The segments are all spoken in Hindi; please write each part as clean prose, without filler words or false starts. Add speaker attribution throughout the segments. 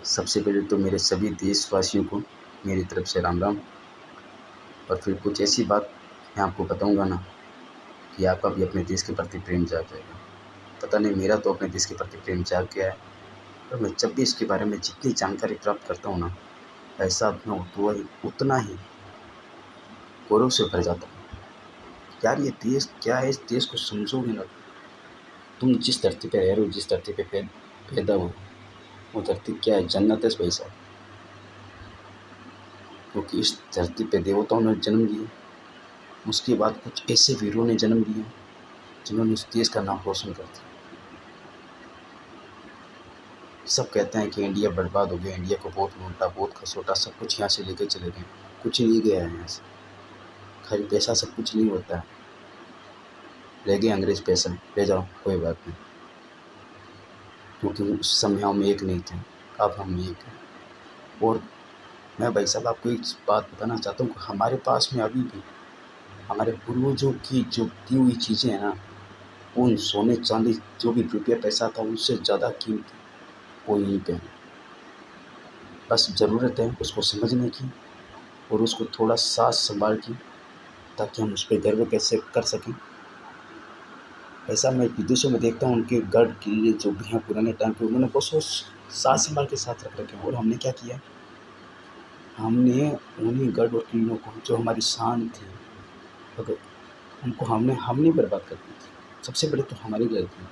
Speaker 1: सबसे पहले तो मेरे सभी देशवासियों को मेरी तरफ से राम राम। और फिर कुछ ऐसी बात मैं आपको बताऊंगा ना कि आपका भी अपने देश के प्रति प्रेम जाग जाएगा। पता नहीं, मेरा तो अपने देश के प्रति प्रेम जाग गया है। और मैं जब भी इसके बारे में जितनी जानकारी प्राप्त करता हूँ ना, ऐसा मैं उतना ही गौरव से भर जाता हूँ। यार, ये देश क्या है, इस देश को समझोगे ना। तुम जिस धरती पे रह रहे हो, जिस धरती पे पैदा हो, वो धरती क्या है, जन्नत है भाई साहब। क्योंकि इस धरती पे देवताओं ने जन्म लिया, उसके बाद कुछ ऐसे वीरों ने जन्म लिया जिन्होंने इस देश का नाम रोशन कर दिया। सब कहते हैं कि इंडिया बर्बाद हो गया, इंडिया को बहुत लूटा, बहुत खसोटा, सब कुछ यहाँ से लेके चले गए। कुछ नहीं गया है यहाँ से, खाली पैसा सब कुछ नहीं होता है। ले गए अंग्रेज पैसा, ले जाओ, कोई बात नहीं। क्योंकि उस समय हम एक नहीं थे, अब हम एक हैं। और मैं भाई साहब आपको एक बात बताना चाहता हूँ कि हमारे पास में अभी भी हमारे पूर्वजों की जो दी हुई चीज़ें हैं ना, उन सोने चांदी जो भी रुपया पैसा था, उनसे ज़्यादा कीमती वो यहीं पे है। बस ज़रूरत है उसको समझने की और उसको थोड़ा साथ संभाल की, ताकि हम उस पर गर्व कैसे कर सकें। ऐसा मैं विदेशों में देखता हूँ, उनके गढ़ किले जो भी हैं पुराने टाइम पे, उन्होंने बहुत साथ संभाल के साथ रख रखे हैं। और हमने क्या किया, हमने उन्हीं गढ़ और किलों को, जो हमारी शान थी, अगर उनको हमने बर्बाद कर दी थी। सबसे बड़ी तो हमारी गलती है।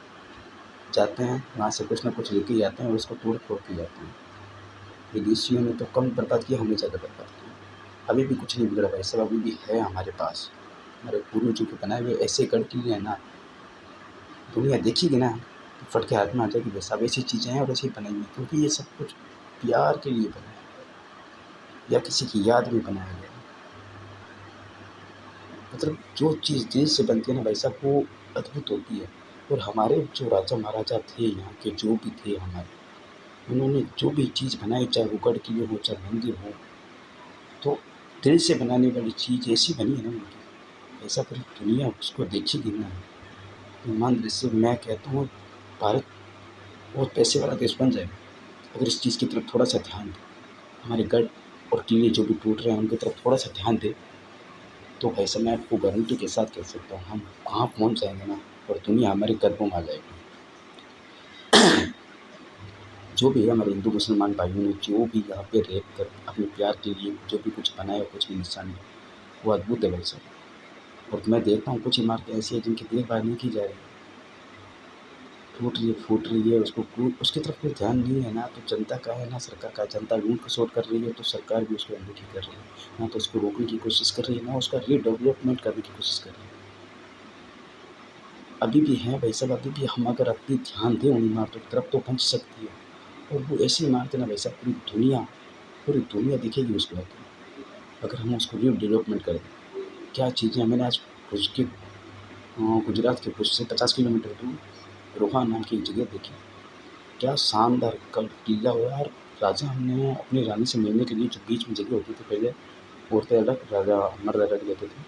Speaker 1: जाते हैं वहाँ से कुछ ना कुछ लेके जाते हैं और उसको तोड़ फोड़ के जाते हैं। विदेशियों ने तो कम बर्बाद किया, हमने ज़्यादा बर्बाद किया। अभी भी कुछ नहीं बिगड़ा भाई सब, अभी भी है हमारे पास। हमारे पूर्वजों के बनाए हुए ऐसे गढ़ किले हैं ना, दुनिया देखेगी ना तो फट के हाथ में आ जाएगी भाई साहब, ऐसी चीज़ें हैं और ऐसी बनाई हुई। क्योंकि ये सब कुछ प्यार के लिए बना है या किसी की याद में बनाया गया है। मतलब जो चीज़ दिल से बनती है ना भाई साहब, वो अद्भुत होती है। और हमारे जो राजा महाराजा थे, यहाँ के जो भी थे हमारे, उन्होंने जो भी चीज़ बनाई, चाहे वो गढ़ किले हो, चाहे मंदिर हो, तो दिल से बनाने वाली चीज़ ऐसी बनी है ना उनकी, ऐसा पूरी दुनिया उसको देखेगी ना। ईमान दिल से मैं कहता हूँ, भारत बहुत पैसे वाला देश बन जाएगा अगर इस चीज़ की तरफ थोड़ा सा ध्यान दे। हमारे गढ़ और किले जो भी टूट रहे हैं, उनकी तरफ थोड़ा सा ध्यान दे, तो भाई साहब मैं आपको गारंटी के साथ कह सकता हूँ, हम कहाँ पहुँच जाएंगे ना, और दुनिया हमारे कदमों में आ जाएगी। जो भी है, हमारे हिंदू मुसलमान भाइयों ने जो भी यहाँ पे रह कर अपने प्यार के लिए जो भी कुछ बनाया, कुछ भी निशानी, वो अद्भुत है भाई साहब। और मैं देखता हूँ कुछ इमारतें ऐसी हैं जिनकी देखभाल नहीं की जा रही, टूट रही है, फूट रही है, उसकी तरफ कोई ध्यान नहीं है ना। तो जनता का है ना सरकार का, जनता लूट खसोट कर रही है तो सरकार भी उसको अनदेखी कर रही है ना, तो उसको रोकने की कोशिश कर रही है ना, उसका रीडेवलपमेंट करने की कोशिश कर रही है। अभी भी है भाई साहब, अभी भी हम अगर अपनी ध्यान दें उन इमारतों की तरफ तो बन सकती है। और वो ऐसी इमारतें ना भाई साहब, पूरी दुनिया दिखेगी उसके बाद, अगर हम उसको रीडेवलपमेंट करें। क्या चीज़ें हैं, मैंने आज गुजरात के भुज से 50 किलोमीटर दूर रोहा नाम की एक जगह देखी। क्या शानदार कल किला हो यार। राजा हमने अपनी रानी से मिलने के लिए जो बीच में जगह होती थी पहले, औरतें अलग, राजा मर्द अलग रहते थे,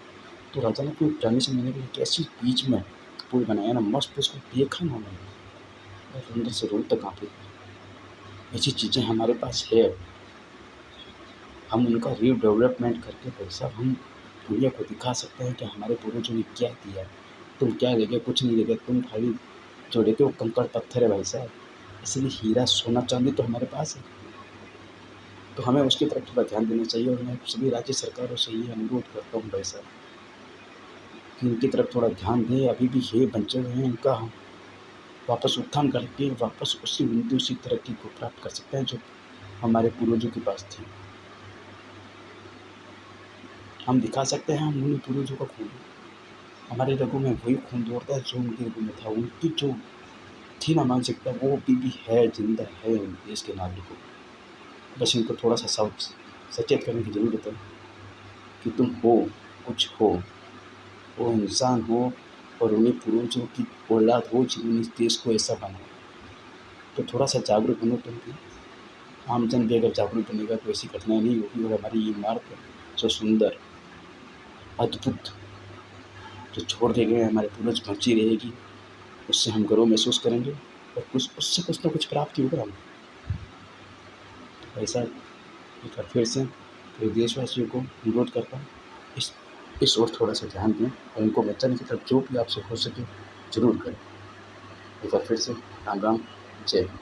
Speaker 1: तो राजा ने अपनी रानी से मिलने के लिए कैसी बीच में पुल बनाया ना, मस्त। उसको देखा ना मैंने, और अंदर से रोड तक काँपी। ऐसी चीज़ें हमारे पास है, हम उनका रीडेवलपमेंट करके भाई साहब हम दुनिया को दिखा सकते हैं कि हमारे पूर्वजों ने क्या किया है। तुम क्या ले गए, कुछ नहीं ले गए, तुम खाली जो लेके वो कंकड़ पत्थर है भाई साहब। इसलिए हीरा सोना चांदी तो हमारे पास है, तो हमें उसकी तरफ थोड़ा ध्यान देना चाहिए। और मैं सभी राज्य सरकारों से ये अनुरोध करता हूँ भाई साहब कि इनकी तरफ थोड़ा ध्यान दें। अभी भी ये बचे हुए हैं, इनका हम वापस उत्थान करके वापस उसी उन्नति, उसी तरक्की को प्राप्त कर सकते हैं जो हमारे पूर्वजों के पास थी। हम दिखा सकते हैं हम उन्हीं पूर्वजों का खून, हमारे रगों में वही खून दौड़ता है जो उनके रगों में था। उनकी जो थी ना मानसिकता, वो अभी भी है, जिंदा है देश के नागरिकों को। बस इनको थोड़ा सा सचेत करने की ज़रूरत है कि तुम हो, कुछ हो, वो इंसान हो और उन्हीं पूर्वजों की औलाद हो जिन्होंने इस देश को ऐसा बनाया। तो थोड़ा सा जागरूक बनो तुम भी। आम जन भी अगर जागरूक बनेगा तो ऐसी घटनाएं नहीं होगी। और हमारी ये इमारत जो सुंदर, अद्भुत, जो छोड़ के गए हमारे पूर्वज, बची रहेगी। उससे हम गर्व महसूस करेंगे और उससे कुछ ना कुछ प्राप्ति होगा हमें। ऐसा एक बार फिर से पूरे देशवासियों को अनुरोध करता हूँ, इस ओर थोड़ा सा ध्यान दें और इनको बचाने की तरफ जो भी आपसे हो सके ज़रूर करें। एक बार फिर से राम राम, जय हिंद।